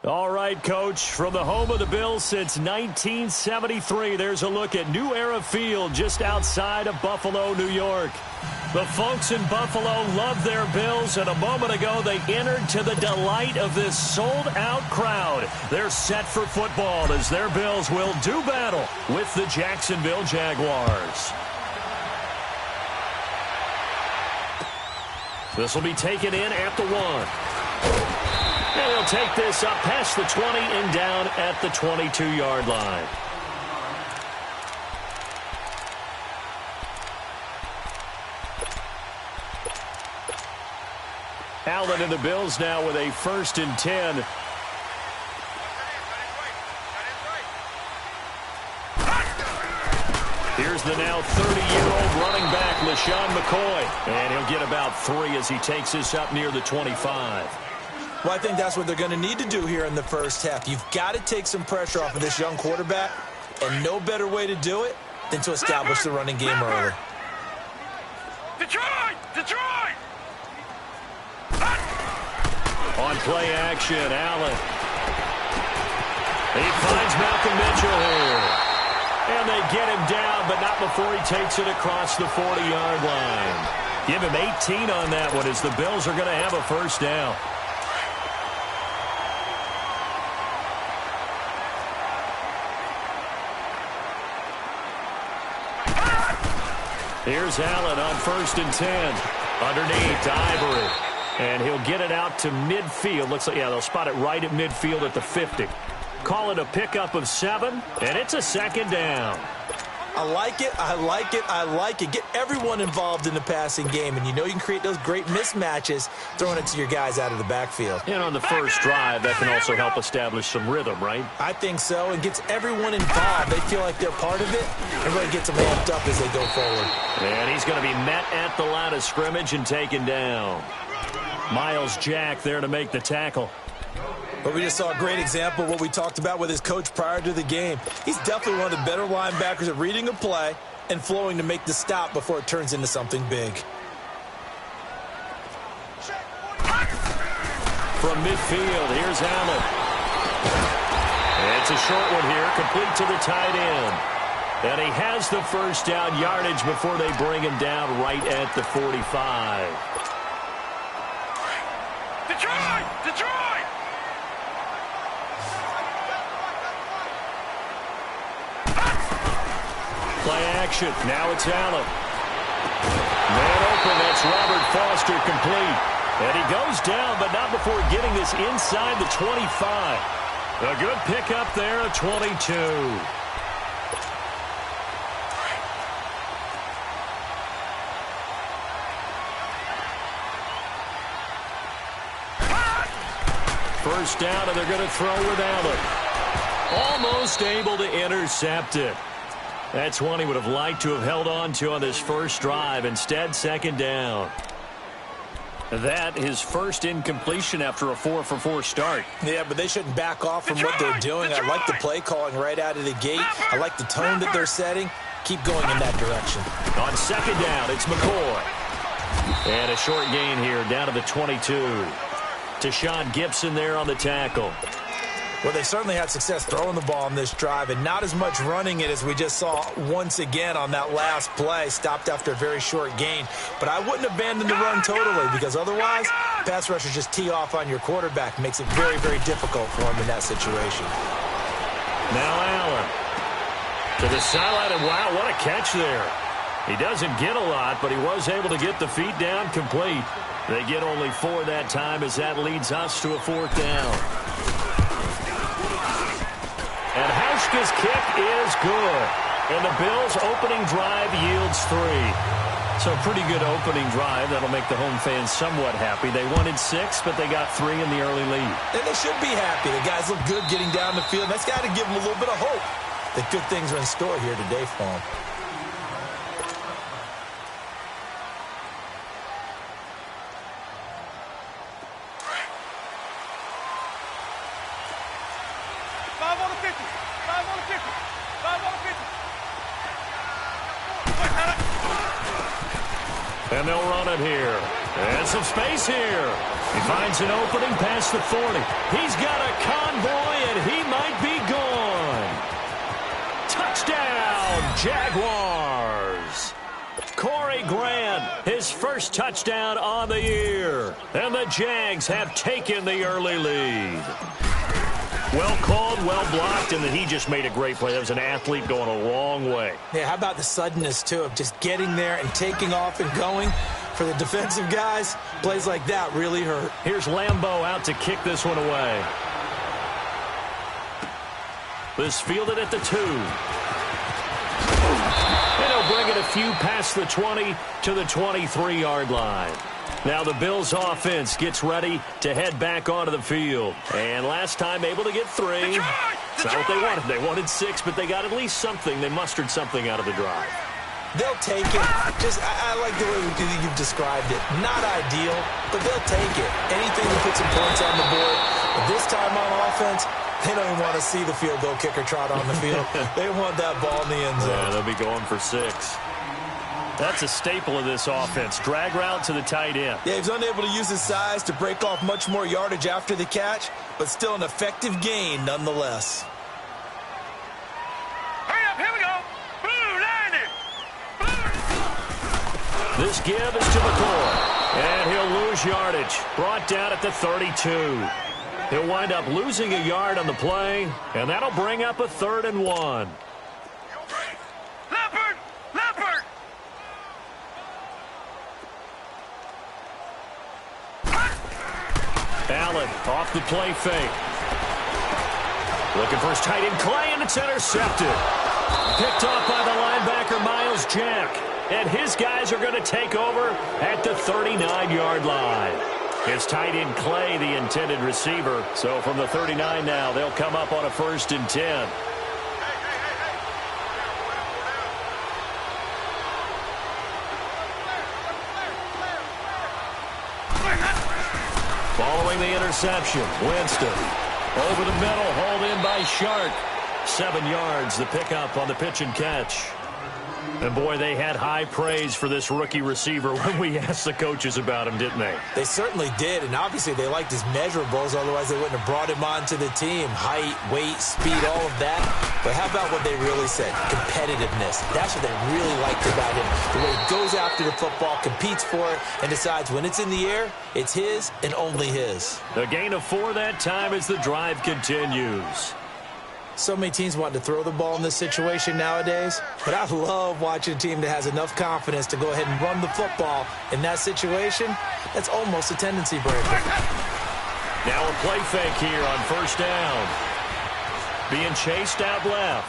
All right, Coach, from the home of the Bills since 1973, there's a look at New Era Field just outside of Buffalo, New York. The folks in Buffalo love their Bills, and a moment ago they entered to the delight of this sold-out crowd. They're set for football as their Bills will do battle with the Jacksonville Jaguars. This will be taken in at the 1. And he'll take this up past the 20 and down at the 22-yard line. Allen and the Bills now with a 1st and 10. Here's the now 30-year-old running back, LaShawn McCoy. And he'll get about 3 as he takes this up near the 25. Well, I think that's what they're going to need to do here in the first half. You've got to take some pressure off of this young quarterback, and no better way to do it than to establish the running game early. Detroit! Detroit! On play action, Allen. He finds Malcolm Mitchell here. And they get him down, but not before he takes it across the 40-yard line. Give him 18 on that one as the Bills are going to have a first down. Here's Allen on 1st and 10. Underneath to Ivory. And he'll get it out to midfield. Looks like, yeah, they'll spot it right at midfield at the 50. Call it a pickup of 7, and it's a 2nd down. I like it, I like it, I like it. Get everyone involved in the passing game, and you know you can create those great mismatches throwing it to your guys out of the backfield. And on the first drive, that can also help establish some rhythm, right? I think so, and gets everyone involved. They feel like they're part of it, and really gets them amped up as they go forward. And he's going to be met at the line of scrimmage and taken down. Miles Jack there to make the tackle. But we just saw a great example of what we talked about with his coach prior to the game. He's definitely one of the better linebackers at reading a play and flowing to make the stop before it turns into something big. From midfield, here's Allen. It's a short one here, complete to the tight end. And he has the first down yardage before they bring him down right at the 45. Detroit! Detroit! Play action. Now it's Allen. Man open. That's Robert Foster complete. And he goes down, but not before getting this inside the 25. A good pickup there, a 22. First down, and they're going to throw with Allen. Almost able to intercept it. That's one he would have liked to have held on to on this first drive. Instead, 2nd down. That his first incompletion after a 4-for-4 start. Yeah, but they shouldn't back off from what they're doing. I like the play calling right out of the gate. I like the tone that they're setting. Keep going in that direction. On 2nd down, it's McCoy. And a short gain here down to the 22. Tashawn Gibson there on the tackle. Well, they certainly had success throwing the ball on this drive and not as much running it as we just saw once again on that last play. Stopped after a very short gain. But I wouldn't abandon the run totally because otherwise, pass rushers just tee off on your quarterback. Makes it very, very difficult for him in that situation. Now Allen to the sideline, and wow, what a catch there. He doesn't get a lot, but he was able to get the feet down complete. They get only 4 that time as that leads us to a 4th down. And Hauschka's kick is good. And the Bills' opening drive yields 3. So pretty good opening drive. That'll make the home fans somewhat happy. They wanted 6, but they got 3 in the early lead. And they should be happy. The guys look good getting down the field. That's got to give them a little bit of hope that good things are in store here today for them. And they'll run it here. And some space here. He finds an opening past the 40. He's got a convoy, and he might be gone. Touchdown, Jaguars. Corey Grant, his first touchdown on the year. And the Jags have taken the early lead. Well called, well blocked, and then he just made a great play. That was an athlete going a long way. Yeah, how about the suddenness, too, of just getting there and taking off and going? For the defensive guys, plays like that really hurt. Here's Lambeau out to kick this one away. This fielded at the 2. And he'll bring it a few past the 20 to the 23-yard line. Now the Bills offense gets ready to head back onto the field. And last time able to get 3. It's not what they wanted. They wanted 6, but they got at least something. They mustered something out of the drive. They'll take it. I like the way you've described it. Not ideal, but they'll take it. Anything to put some points on the board. But this time on offense, they don't even want to see the field goal kicker trot on the field. They want that ball in the end zone. Yeah, they'll be going for 6. That's a staple of this offense. Drag route to the tight end. Yeah, he's unable to use his size to break off much more yardage after the catch, but still an effective gain nonetheless. Hurry up, here we go. This give is to McCoy, and he'll lose yardage. Brought down at the 32. He'll wind up losing a yard on the play, and that'll bring up a 3rd and 1. Leopard! Leopard! Allen off the play fake. Looking for his tight end Clay, and it's intercepted. Picked off by the linebacker Miles Jack. And his guys are going to take over at the 39-yard line. His tight end Clay, the intended receiver. So from the 39 now, they'll come up on a 1st and 10. Following the interception, Winston. Over the middle, hauled in by Shark. 7 yards, the pickup on the pitch and catch. And, boy, they had high praise for this rookie receiver when we asked the coaches about him, didn't they? They certainly did, and obviously they liked his measurables. Otherwise, they wouldn't have brought him onto the team. Height, weight, speed, all of that. But how about what they really said? Competitiveness. That's what they really liked about him. The way he goes after the football, competes for it, and decides when it's in the air, it's his and only his. A gain of 4 that time as the drive continues. So many teams want to throw the ball in this situation nowadays, but I love watching a team that has enough confidence to go ahead and run the football in that situation. That's almost a tendency breaker. Now a play fake here on 1st down. Being chased out left.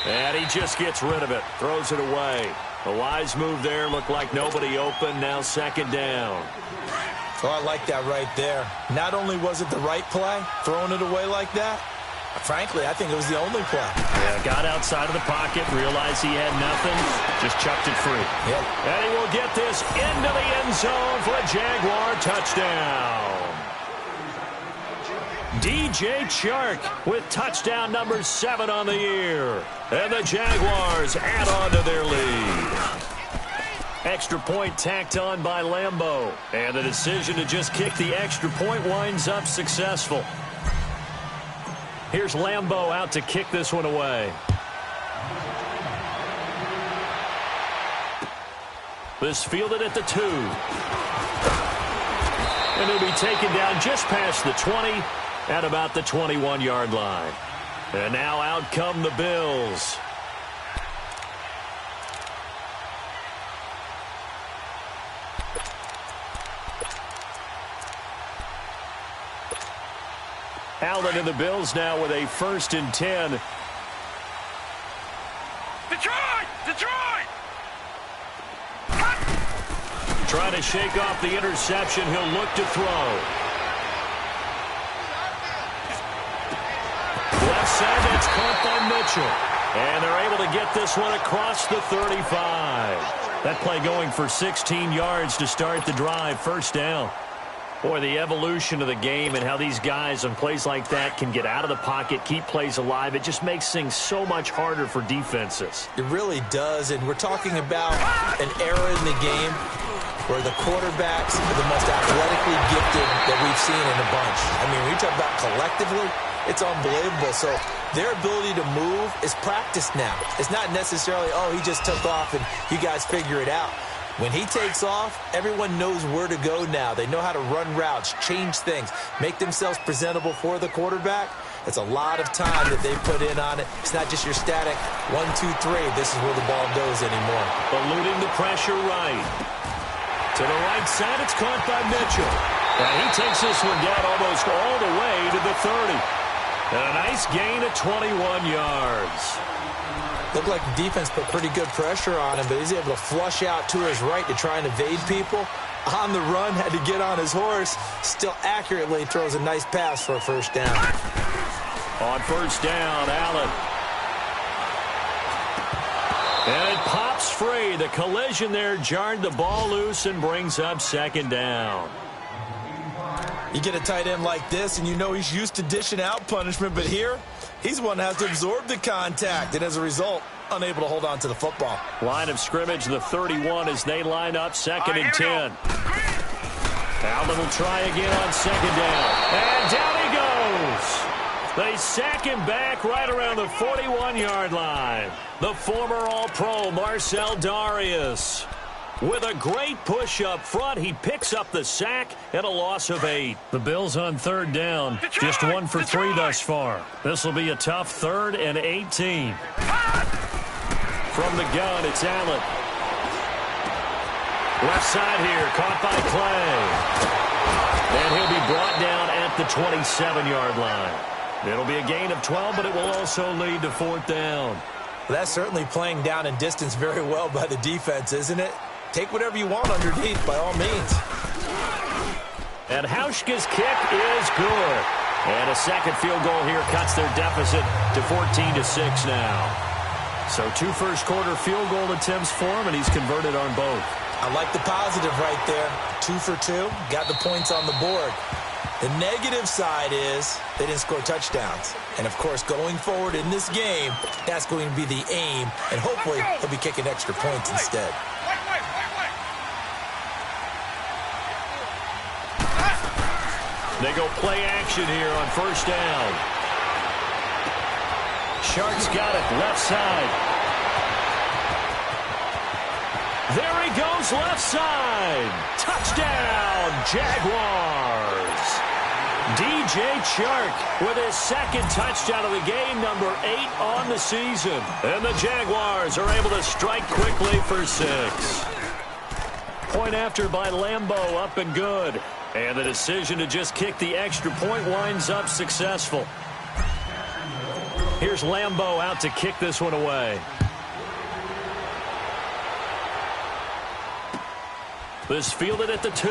And he just gets rid of it, throws it away. A wise move there, looked like nobody open, now 2nd down. Oh, I like that right there. Not only was it the right play, throwing it away like that, frankly, I think it was the only play. Yeah, got outside of the pocket, realized he had nothing, just chucked it free. Yep. And he will get this into the end zone for a Jaguar touchdown. DJ Chark with touchdown number 7 on the year. And the Jaguars add on to their lead. Extra point tacked on by Lambeau. And the decision to just kick the extra point winds up successful. Here's Lambeau out to kick this one away. This fielded at the 2. And it'll be taken down just past the 20 at about the 21-yard line. And now out come the Bills. Allen and the Bills now with a 1st and 10. Detroit! Detroit! Trying to shake off the interception. He'll look to throw. Left side, that's caught by Mitchell. And they're able to get this one across the 35. That play going for 16 yards to start the drive. 1st down. Boy, the evolution of the game and how these guys on plays like that can get out of the pocket, keep plays alive, it just makes things so much harder for defenses. It really does, and we're talking about an era in the game where the quarterbacks are the most athletically gifted that we've seen in a bunch. I mean, when you talk about collectively, it's unbelievable. So their ability to move is practiced now. It's not necessarily, oh, he just took off and you guys figure it out. When he takes off, everyone knows where to go now. They know how to run routes, change things, make themselves presentable for the quarterback. It's a lot of time that they put in on it. It's not just your static 1, 2, 3. This is where the ball goes anymore. Eluding the pressure right. To the right side, it's caught by Mitchell. And he takes this one down almost all the way to the 30. And a nice gain of 21 yards. Looked like the defense put pretty good pressure on him, but he's able to flush out to his right to try and evade people. On the run, had to get on his horse. Still accurately throws a nice pass for a first down. On first down, Allen. And it pops free. The collision there jarred the ball loose and brings up second down. You get a tight end like this, and you know he's used to dishing out punishment, but here, he's one that has to absorb the contact, and as a result, unable to hold on to the football. Line of scrimmage, the 31 as they line up, second and 10. Allen will try again on second down. And down he goes. They sack him back right around the 41-yard line. The former All-Pro Marcel Darius. With a great push up front, he picks up the sack and a loss of 8. The Bills on third down, just 1 for 3 thus far. This will be a tough 3rd and 18. From the gun, it's Allen. Left side here, caught by Clay. And he'll be brought down at the 27-yard line. It'll be a gain of 12, but it will also lead to 4th down. Well, that's certainly playing down and distance very well by the defense, isn't it? Take whatever you want underneath, by all means. And Hauschka's kick is good. And a second field goal here cuts their deficit to 14-6 now. So 2 first-quarter field goal attempts for him, and he's converted on both. I like the positive right there. 2 for 2, got the points on the board. The negative side is they didn't score touchdowns. And, of course, going forward in this game, that's going to be the aim, and hopefully he'll be kicking extra points instead. They go play action here on first down. Shark's got it, left side. There he goes, left side. Touchdown, Jaguars. DJ Chark with his second touchdown of the game, number 8 on the season. And the Jaguars are able to strike quickly for 6. Point after by Lambeau, up and good. And the decision to just kick the extra point winds up successful. Here's Lambeau out to kick this one away. This fielded at the 2.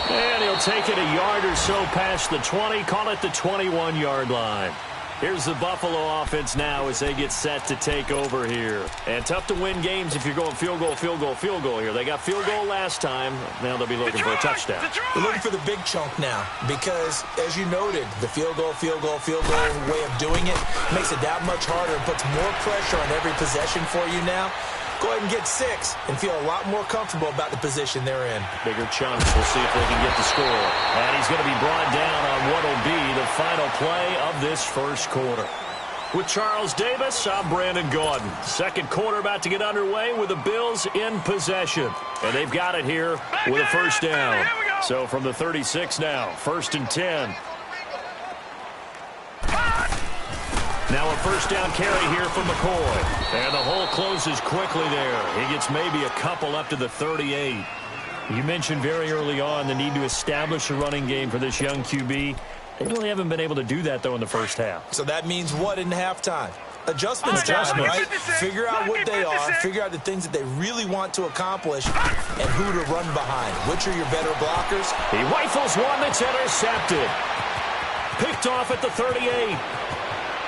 And he'll take it a yard or so past the 20, call it the 21-yard line. Here's the Buffalo offense now as they get set to take over here. And tough to win games if you're going field goal, field goal, field goal here. They got field goal last time. Now they'll be looking for a touchdown. They're looking for the big chunk now because, as you noted, the field goal way of doing it makes it that much harder and puts more pressure on every possession for you now. Go ahead and get 6 and feel a lot more comfortable about the position they're in. Bigger chunks. We'll see if they can get the score. And he's going to be brought down on what will be the final play of this first quarter. With Charles Davis, I'm Brandon Gaudin. Second quarter about to get underway with the Bills in possession. And they've got it here with a first down. So from the 36 now, 1st and 10. Now a first down carry here from McCoy. And the hole closes quickly there. He gets maybe a couple up to the 38. You mentioned very early on the need to establish a running game for this young QB. They really haven't been able to do that, though, in the first half. So that means what in halftime? Adjustments time, right? Figure out what they are, figure out the things that they really want to accomplish, and who to run behind. Which are your better blockers? He rifles one that's intercepted. Picked off at the 38.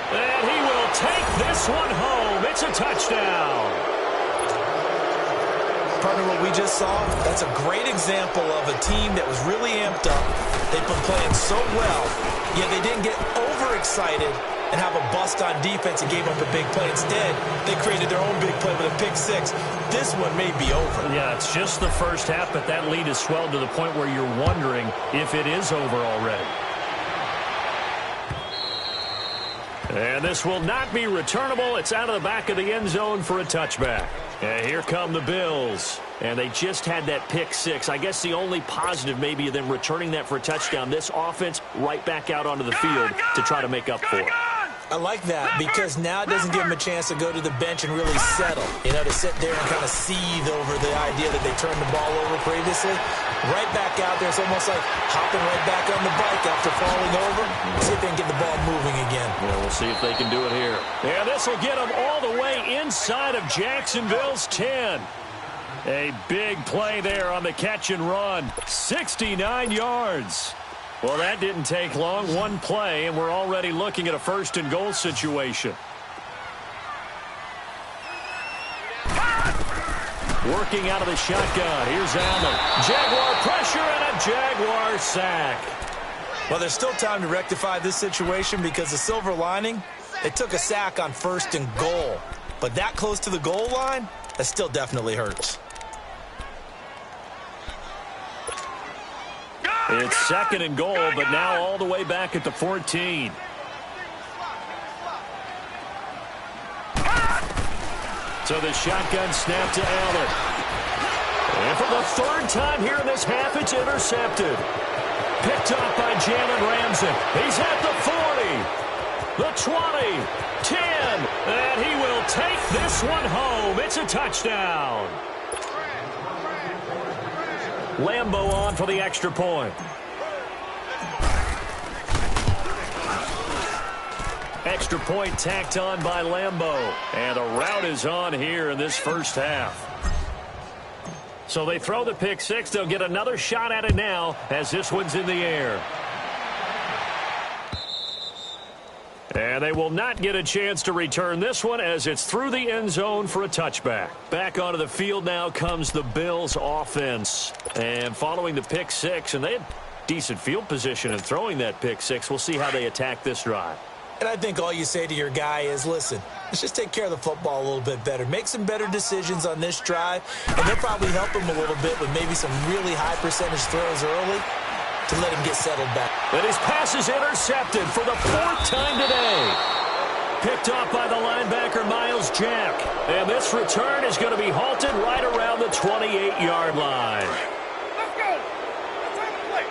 And he will take this one home. It's a touchdown. Partner, what we just saw, that's a great example of a team that was really amped up. They've been playing so well, yet they didn't get overexcited and have a bust on defense and gave up a big play. Instead, they created their own big play with a pick six. This one may be over. Yeah, it's just the first half, but that lead has swelled to the point where you're wondering if it is over already. And this will not be returnable. It's out of the back of the end zone for a touchback. And here come the Bills. And they just had that pick six. I guess the only positive maybe of them returning that for a touchdown. This offense right back out onto the field to try to make up for it. I like that because now it doesn't give them a chance to go to the bench and really settle. You know, to sit there and kind of seethe over the idea that they turned the ball over previously. Right back out there. It's almost like hopping right back on the bike after falling over. See if they can get the ball moving again. Yeah, we'll see if they can do it here. Yeah, this will get them all the way inside of Jacksonville's 10. A big play there on the catch and run. 69 yards. Well, that didn't take long. One play, and we're already looking at a first and goal situation. Working out of the shotgun. Here's Allen. Jaguar pressure and a Jaguar sack. Well, there's still time to rectify this situation because the silver lining, they took a sack on first and goal. But that close to the goal line, that still definitely hurts. It's second and goal, but now all the way back at the 14. So the shotgun snap to Allen. And for the third time here in this half, it's intercepted. Picked up by Jalen Ramsey. He's at the 40, the 20, 10, and he will take this one home. It's a touchdown. Lambo on for the extra point. Extra point tacked on by Lambo. And a route is on here in this first half. So they throw the pick six. They'll get another shot at it now as this one's in the air. And they will not get a chance to return this one as it's through the end zone for a touchback. Back onto the field now comes the Bills offense. And following the pick six, and they had decent field position in throwing that pick six. We'll see how they attack this drive. And I think all you say to your guy is, listen, let's just take care of the football a little bit better. Make some better decisions on this drive, and they'll probably help him a little bit with maybe some really high percentage throws early to let him get settled back. And his pass is intercepted for the fourth time today. Picked off by the linebacker, Miles Jack. And this return is going to be halted right around the 28-yard line. Let's go. Let's have a play.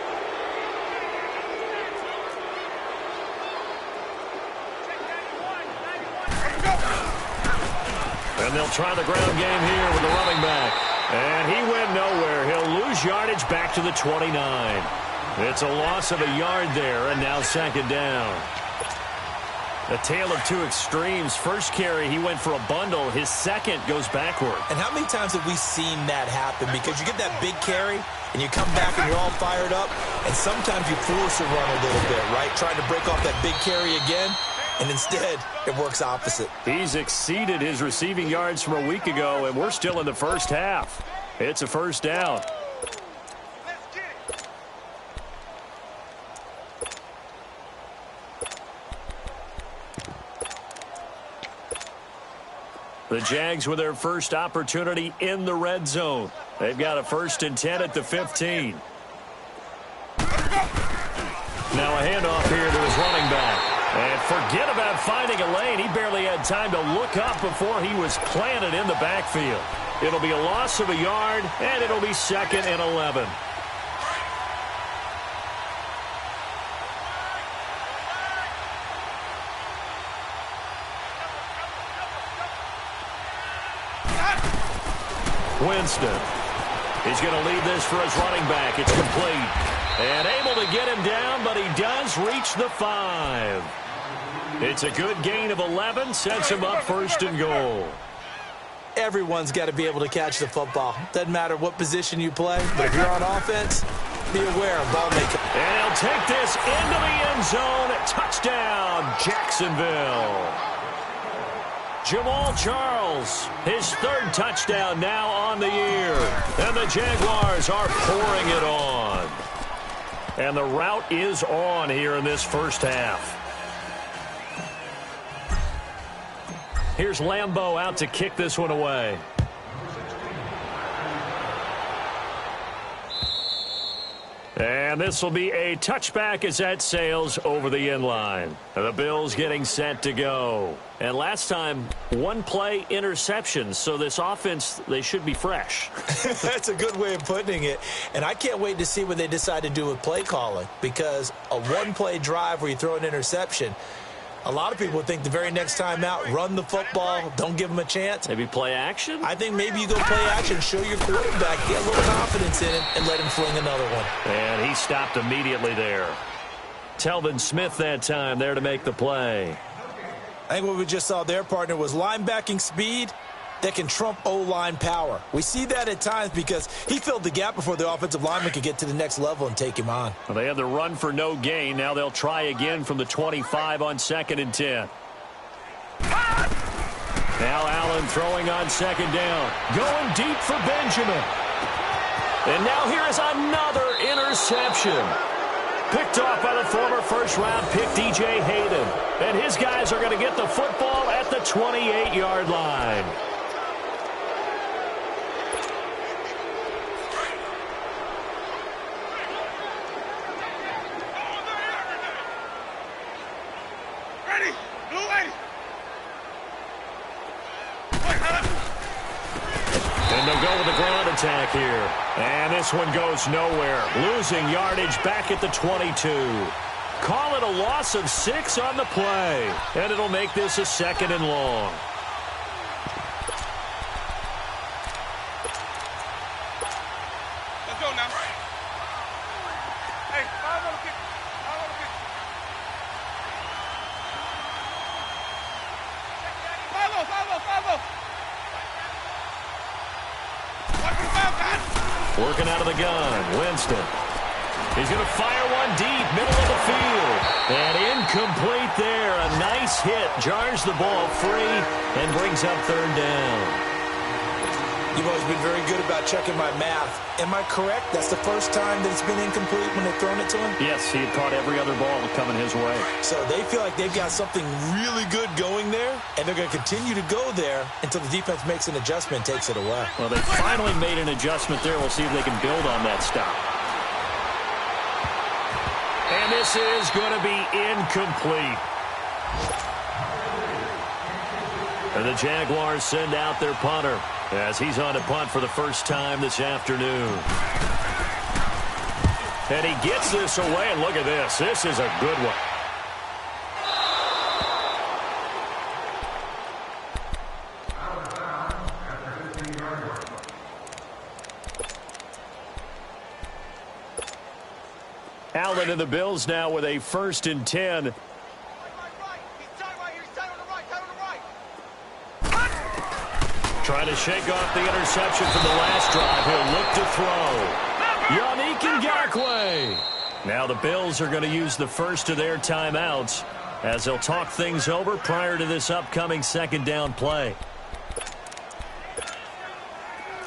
And they'll try the ground game here with the running back. And he went nowhere. He'll lose yardage back to the 29. It's a loss of a yard there, and now second down. A tale of two extremes. First carry, he went for a bundle. His second goes backward. And how many times have we seen that happen? Because you get that big carry, and you come back and you're all fired up, and sometimes you force a run a little bit, right? Trying to break off that big carry again, and instead it works opposite. He's exceeded his receiving yards from a week ago, and we're still in the first half. It's a first down. The Jags with their first opportunity in the red zone. They've got a 1st and 10 at the 15. Now a handoff here to his running back. And forget about finding a lane. He barely had time to look up before he was planted in the backfield. It'll be a loss of a yard, and it'll be 2nd and 11. Winston. He's going to lead this for his running back. It's complete. And able to get him down, but he does reach the 5. It's a good gain of 11. Sets him up 1st and goal. Everyone's got to be able to catch the football. Doesn't matter what position you play, but if you're on offense, be aware of ball making. And he'll take this into the end zone. Touchdown, Jacksonville. Jamal Charles, his 3rd touchdown now on the year. And the Jaguars are pouring it on. And the route is on here in this first half. Here's Lambeau out to kick this one away. And this will be a touchback as that sails over the end line. The Bills getting set to go. And last time, one play interception. So this offense, they should be fresh. That's a good way of putting it. And I can't wait to see what they decide to do with play calling. Because a one-play drive where you throw an interception, a lot of people think the very next time out, run the football, don't give them a chance. Maybe play action? I think maybe you go play action, show your quarterback, get a little confidence in him, and let him fling another one. And he stopped immediately there. Telvin Smith that time there to make the play. I think what we just saw there, partner, was linebacking speed that can trump O-line power. We see that at times because he filled the gap before the offensive lineman could get to the next level and take him on. Well, they had the run for no gain. Now they'll try again from the 25 on 2nd and 10. Now Allen throwing on 2nd down. Going deep for Benjamin. And now here is another interception. Picked off by the former first-round pick, DJ Hayden. And his guys are going to get the football at the 28-yard line. And they'll go with the ground attack here. And this one goes nowhere. Losing yardage back at the 22. Call it a loss of 6 on the play. And it'll make this a 2nd and long. Let's go now. Hey, follow the kick. Follow the kick. Follow. Working out of the gun. Winston. He's going to fire one deep, middle of the field. And incomplete there. A nice hit. Jars the ball free and brings up 3rd down. You've always been very good about checking my math. Am I correct? That's the first time that it's been incomplete when they've thrown it to him? Yes, he had caught every other ball coming his way. So they feel like they've got something really good going there, and they're going to continue to go there until the defense makes an adjustment and takes it away. Well, they finally made an adjustment there. We'll see if they can build on that stop. And this is going to be incomplete. And the Jaguars send out their punter as he's on to punt for the first time this afternoon. And he gets this away, and look at this. This is a good one. Allen and the Bills now with a 1st and 10. Trying to shake off the interception from the last drive. He'll look to throw. Yannick Ngakoue. Now the Bills are going to use the first of their timeouts as they'll talk things over prior to this upcoming 2nd down play.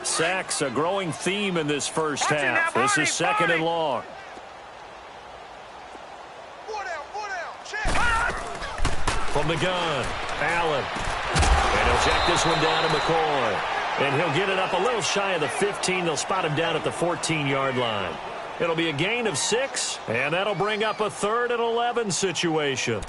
Sacks, a growing theme in this first half. This is 2nd and long. From the gun, Allen. And he'll check this one down to McCoy. And he'll get it up a little shy of the 15. They'll spot him down at the 14-yard line. It'll be a gain of 6, and that'll bring up a 3rd and 11 situation.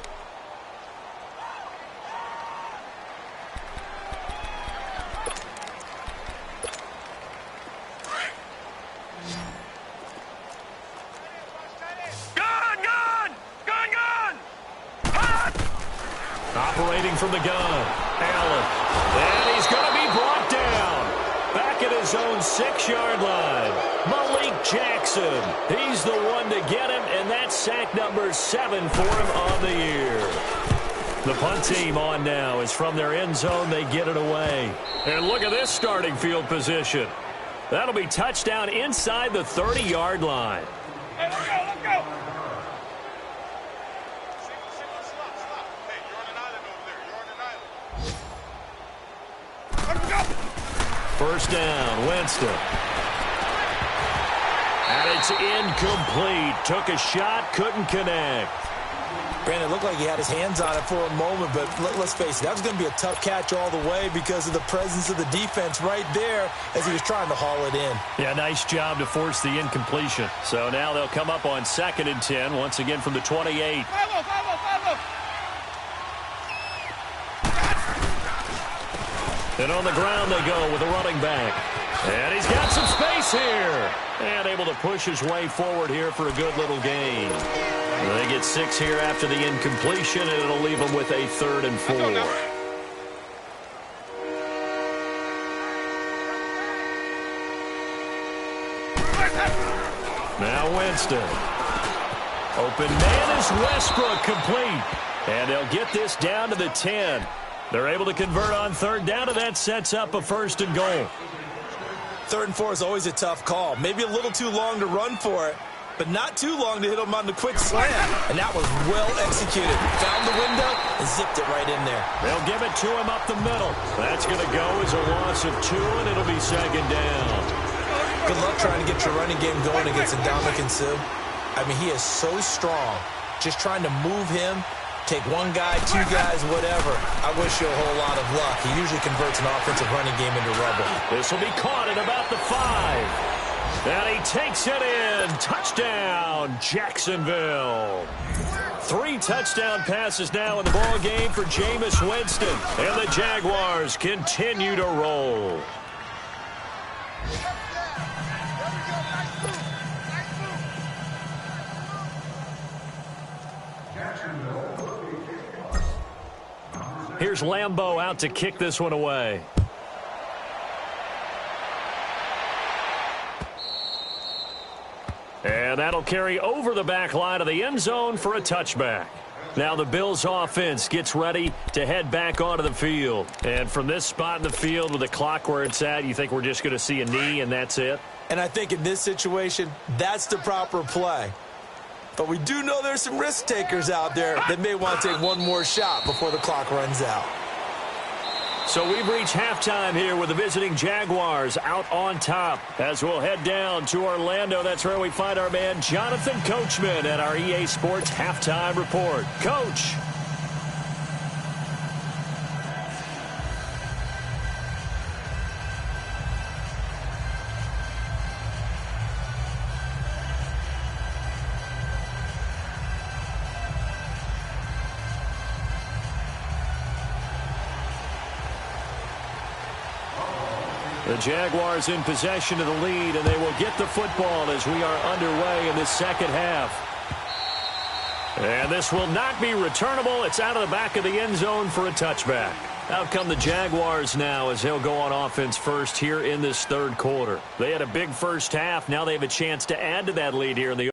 Operating from the gun, Allen. And he's going to be brought down. Back at his own 6-yard line. Malik Jackson. He's the one to get him, and that's sack number 7 for him on the year. The punt team on now is from their end zone. They get it away. And look at this starting field position. That'll be touchdown inside the 30-yard line. Hey, let's go. First down, Winston. And it's incomplete. Took a shot, couldn't connect. Brandon, it looked like he had his hands on it for a moment, but let's face it, that was going to be a tough catch all the way because of the presence of the defense right there as he was trying to haul it in. Yeah, nice job to force the incompletion. So now they'll come up on 2nd and 10, once again from the 28. Follow. And on the ground they go with a running back. And he's got some space here. And able to push his way forward here for a good little gain. They get 6 here after the incompletion, and it'll leave them with a 3rd and 4. Now Winston. Open man is Westbrook, complete. And they'll get this down to the 10. They're able to convert on 3rd down, and that sets up a 1st and goal. 3rd and 4 is always a tough call. Maybe a little too long to run for it, but not too long to hit him on the quick slam. And that was well executed. Found the window and zipped it right in there. They'll give it to him up the middle. That's going to go as a loss of 2, and it'll be 2nd down. Good luck trying to get your running game going against Ndamukong Suh. I mean, he is so strong. Just trying to move him, take one guy, 2 guys, whatever. I wish you a whole lot of luck. He usually converts an offensive running game into rubble. This will be caught at about the 5. And he takes it in. Touchdown, Jacksonville. 3 touchdown passes now in the ball game for Jameis Winston. And the Jaguars continue to roll. Here's Lambeau out to kick this one away. And that'll carry over the back line of the end zone for a touchback. Now the Bills offense gets ready to head back onto the field. And from this spot in the field with the clock where it's at, you think we're just going to see a knee and that's it? And I think in this situation, that's the proper play. But we do know there's some risk takers out there that may want to take one more shot before the clock runs out. So we've reached halftime here with the visiting Jaguars out on top. As we'll head down to Orlando, that's where we find our man Jonathan Coachman at our EA Sports Halftime Report. Coach. The Jaguars in possession of the lead, and they will get the football as we are underway in the 2nd half. And this will not be returnable. It's out of the back of the end zone for a touchback. Out come the Jaguars now as they'll go on offense first here in this 3rd quarter. They had a big first half. Now they have a chance to add to that lead here in the